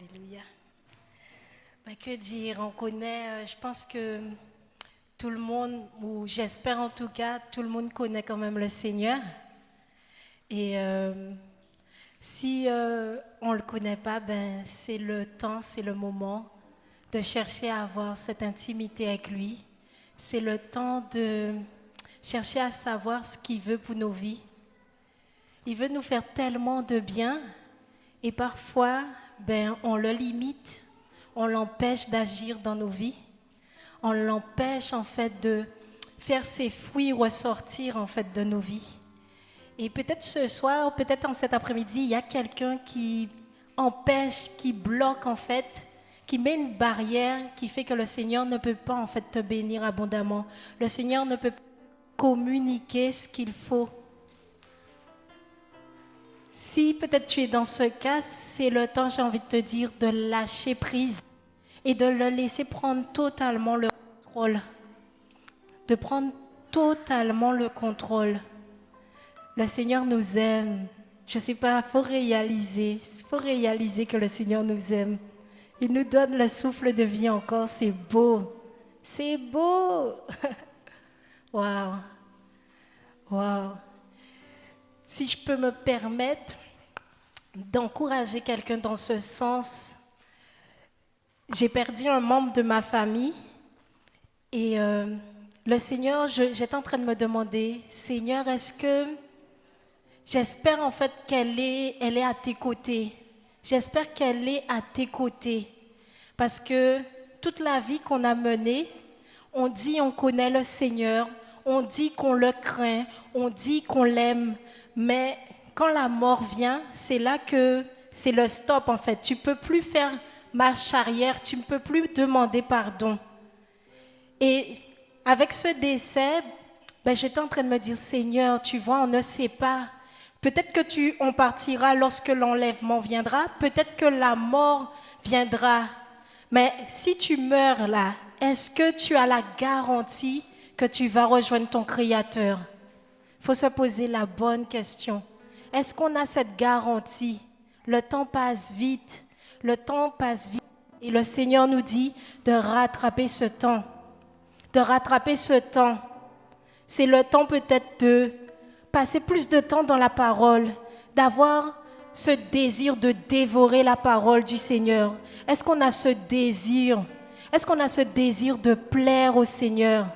Alléluia. Que dire, on connaît, je pense que tout le monde, ou j'espère en tout cas, tout le monde connaît quand même le Seigneur. Et si on ne le connaît pas, c'est le temps, c'est le moment de chercher à avoir cette intimité avec lui. C'est le temps de chercher à savoir ce qu'il veut pour nos vies. Il veut nous faire tellement de bien et parfois, on le limite, on l'empêche d'agir dans nos vies. On l'empêche en fait de faire ses fruits ressortir en fait de nos vies. Et peut-être ce soir, peut-être en cet après-midi, il y a quelqu'un qui empêche, qui bloque en fait, qui met une barrière qui fait que le Seigneur ne peut pas en fait te bénir abondamment. Le Seigneur ne peut pas communiquer ce qu'il faut. Si peut-être tu es dans ce cas, c'est le temps, j'ai envie de te dire, de lâcher prise et de le laisser prendre totalement le contrôle. De prendre totalement le contrôle. Le Seigneur nous aime. Je ne sais pas, il faut réaliser que le Seigneur nous aime. Il nous donne le souffle de vie encore, c'est beau. C'est beau. Waouh. Waouh. Si je peux me permettre d'encourager quelqu'un dans ce sens, j'ai perdu un membre de ma famille et le Seigneur, j'étais en train de me demander, Seigneur, est-ce que j'espère en fait elle est à tes côtés. J'espère qu'elle est à tes côtés parce que toute la vie qu'on a menée, on dit on connaît le Seigneur, on dit qu'on le craint, on dit qu'on l'aime, mais quand la mort vient, c'est là que c'est le stop en fait. Tu ne peux plus faire marche arrière, tu ne peux plus demander pardon. Et avec ce décès, j'étais en train de me dire, Seigneur, tu vois, on ne sait pas. Peut-être que on partira lorsque l'enlèvement viendra, peut-être que la mort viendra. Mais si tu meurs là, est-ce que tu as la garantie que tu vas rejoindre ton Créateur? Il faut se poser la bonne question. Est-ce qu'on a cette garantie? Le temps passe vite. Le temps passe vite. Et le Seigneur nous dit de rattraper ce temps. De rattraper ce temps. C'est le temps peut-être de passer plus de temps dans la parole, d'avoir ce désir de dévorer la parole du Seigneur. Est-ce qu'on a ce désir? Est-ce qu'on a ce désir de plaire au Seigneur?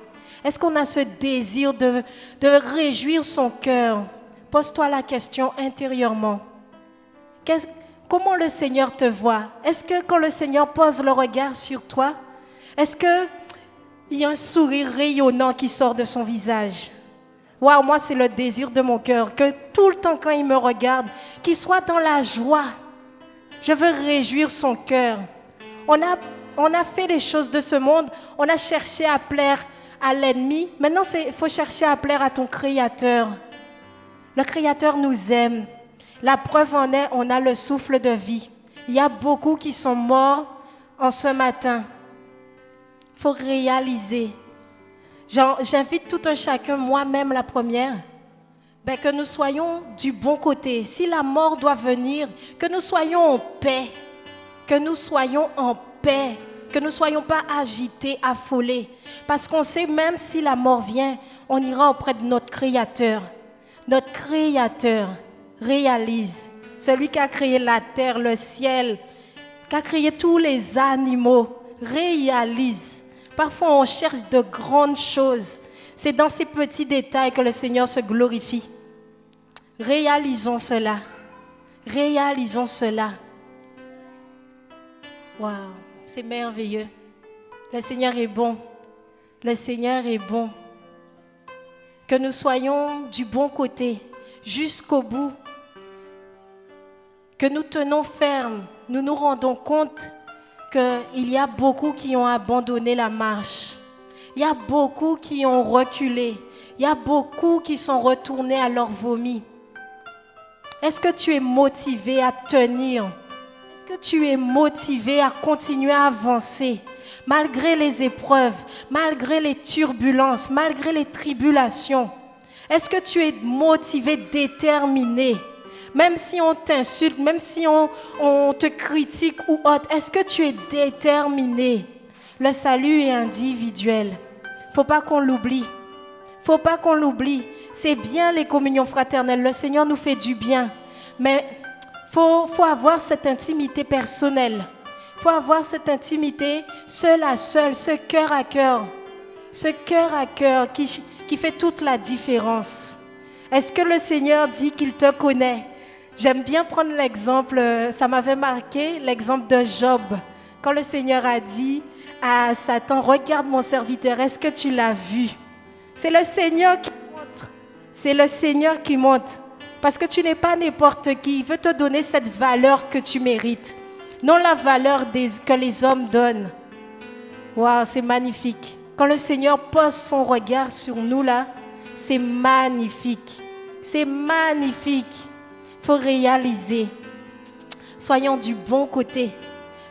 Est-ce qu'on a ce désir de réjouir son cœur? Pose-toi la question intérieurement. Comment le Seigneur te voit? Est-ce que quand le Seigneur pose le regard sur toi, est-ce qu'il y a un sourire rayonnant qui sort de son visage? Waouh, moi c'est le désir de mon cœur, que tout le temps quand il me regarde, qu'il soit dans la joie. Je veux réjouir son cœur. On a fait les choses de ce monde, on a cherché à plaire à l'ennemi. Maintenant, il faut chercher à plaire à ton Créateur. Le Créateur nous aime. La preuve en est, on a le souffle de vie. Il y a beaucoup qui sont morts en ce matin. Il faut réaliser. J'invite tout un chacun, moi-même la première, que nous soyons du bon côté. Si la mort doit venir, que nous soyons en paix. Que nous soyons en paix. Que nous ne soyons pas agités, affolés. Parce qu'on sait même si la mort vient, on ira auprès de notre Créateur. Notre Créateur réalise. Celui qui a créé la terre, le ciel, qui a créé tous les animaux, réalise. Parfois, on cherche de grandes choses. C'est dans ces petits détails que le Seigneur se glorifie. Réalisons cela. Réalisons cela. Waouh! C'est merveilleux. Le Seigneur est bon. Le Seigneur est bon. Que nous soyons du bon côté, jusqu'au bout. Que nous tenons ferme. Nous nous rendons compte qu'il y a beaucoup qui ont abandonné la marche. Il y a beaucoup qui ont reculé. Il y a beaucoup qui sont retournés à leur vomi. Est-ce que tu es motivé à tenir? Est-ce que tu es motivé à continuer à avancer malgré les épreuves, malgré les turbulences, malgré les tribulations? Est-ce que tu es motivé, déterminé même si on t'insulte, même si on te critique ou autre, est-ce que tu es déterminé? Le salut est individuel. Faut pas qu'on l'oublie. Faut pas qu'on l'oublie. C'est bien les communions fraternelles. Le Seigneur nous fait du bien. Mais faut avoir cette intimité personnelle. Faut avoir cette intimité seul à seul, ce cœur à cœur. Ce cœur à cœur qui fait toute la différence. Est-ce que le Seigneur dit qu'il te connaît? J'aime bien prendre l'exemple, ça m'avait marqué, l'exemple de Job. Quand le Seigneur a dit à Satan, regarde mon serviteur, est-ce que tu l'as vu? C'est le Seigneur qui montre. C'est le Seigneur qui montre. Parce que tu n'es pas n'importe qui. Il veut te donner cette valeur que tu mérites. Non la valeur que les hommes donnent. Waouh, c'est magnifique. Quand le Seigneur pose son regard sur nous là, c'est magnifique. C'est magnifique. Il faut réaliser. Soyons du bon côté.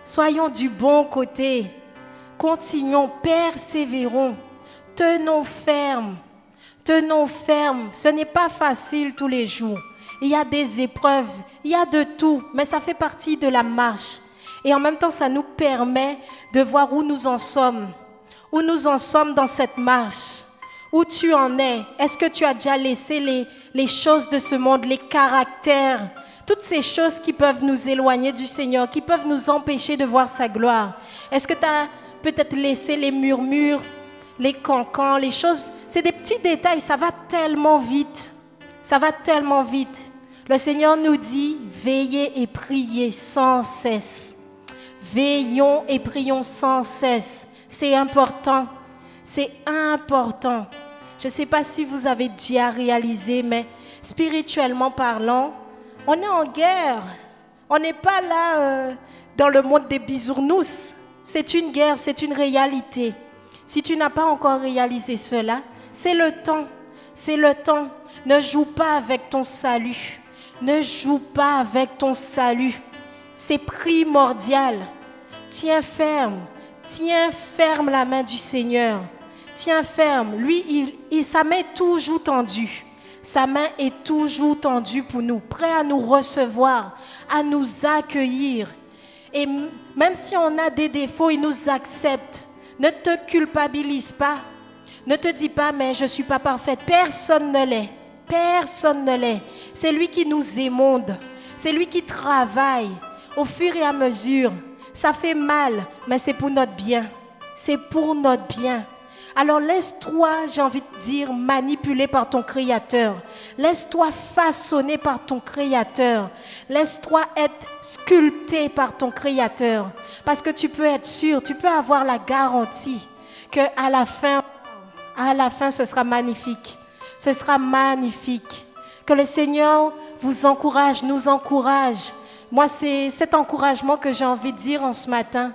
Soyons du bon côté. Continuons, persévérons. Tenons ferme. Tenons ferme. Ce n'est pas facile tous les jours. Il y a des épreuves, il y a de tout, mais ça fait partie de la marche. Et en même temps, ça nous permet de voir où nous en sommes. Où nous en sommes dans cette marche. Où tu en es. Est-ce que tu as déjà laissé les choses de ce monde, les caractères, toutes ces choses qui peuvent nous éloigner du Seigneur, qui peuvent nous empêcher de voir sa gloire? Est-ce que tu as peut-être laissé les murmures, les cancans, les choses? C'est des petits détails, ça va tellement vite. Ça va tellement vite. Le Seigneur nous dit, veillez et priez sans cesse. Veillons et prions sans cesse. C'est important. C'est important. Je ne sais pas si vous avez déjà réalisé, mais spirituellement parlant, on est en guerre. On n'est pas là dans le monde des bisounours. C'est une guerre, c'est une réalité. Si tu n'as pas encore réalisé cela, c'est le temps. C'est le temps. Ne joue pas avec ton salut. Ne joue pas avec ton salut. C'est primordial. Tiens ferme. Tiens ferme la main du Seigneur. Tiens ferme. Lui, sa main est toujours tendue. Sa main est toujours tendue pour nous, prêt à nous recevoir, à nous accueillir. Et même si on a des défauts, il nous accepte. Ne te culpabilise pas. Ne te dis pas, mais je ne suis pas parfaite. Personne ne l'est. Personne ne l'est. C'est lui qui nous émonde. C'est lui qui travaille au fur et à mesure. Ça fait mal, mais c'est pour notre bien. C'est pour notre bien. Alors laisse-toi, j'ai envie de dire, manipuler par ton Créateur. Laisse-toi façonner par ton Créateur. Laisse-toi être sculpté par ton Créateur. Parce que tu peux être sûr, tu peux avoir la garantie qu'à la fin, ce sera magnifique. Ce sera magnifique. Que le Seigneur vous encourage, nous encourage. Moi, c'est cet encouragement que j'ai envie de dire en ce matin.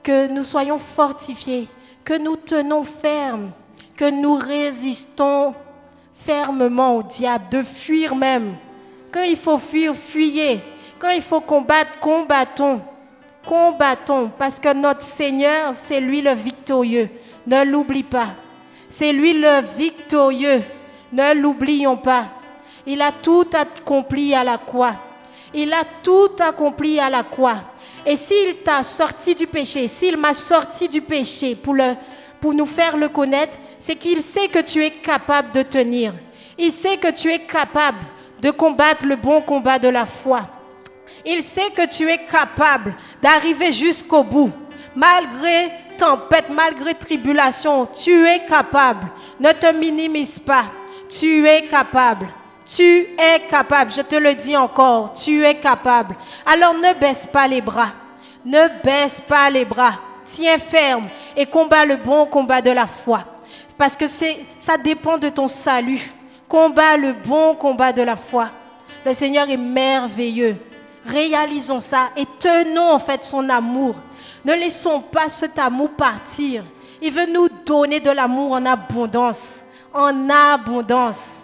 Que nous soyons fortifiés. Que nous tenons ferme, que nous résistons fermement au diable, de fuir même. Quand il faut fuir, fuyez. Quand il faut combattre, combattons. Combattons, parce que notre Seigneur, c'est lui le victorieux. Ne l'oublie pas. C'est lui le victorieux. Ne l'oublions pas. Il a tout accompli à la croix. Il a tout accompli à la croix. Et s'il t'a sorti du péché, s'il m'a sorti du péché pour nous faire le connaître, c'est qu'il sait que tu es capable de tenir. Il sait que tu es capable de combattre le bon combat de la foi. Il sait que tu es capable d'arriver jusqu'au bout. Malgré tempête, malgré tribulation, tu es capable. Ne te minimise pas. Tu es capable. Tu es capable, je te le dis encore, tu es capable. Alors ne baisse pas les bras, ne baisse pas les bras. Tiens ferme et combat le bon combat de la foi. Parce que ça dépend de ton salut. Combat le bon combat de la foi. Le Seigneur est merveilleux. Réalisons ça et tenons en fait son amour. Ne laissons pas cet amour partir. Il veut nous donner de l'amour en abondance. En abondance.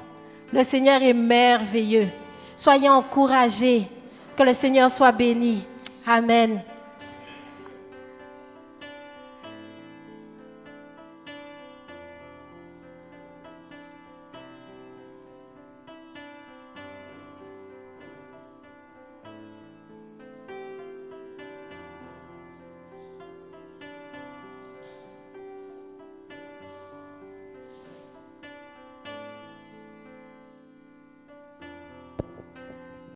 Le Seigneur est merveilleux. Soyez encouragés. Que le Seigneur soit béni. Amen.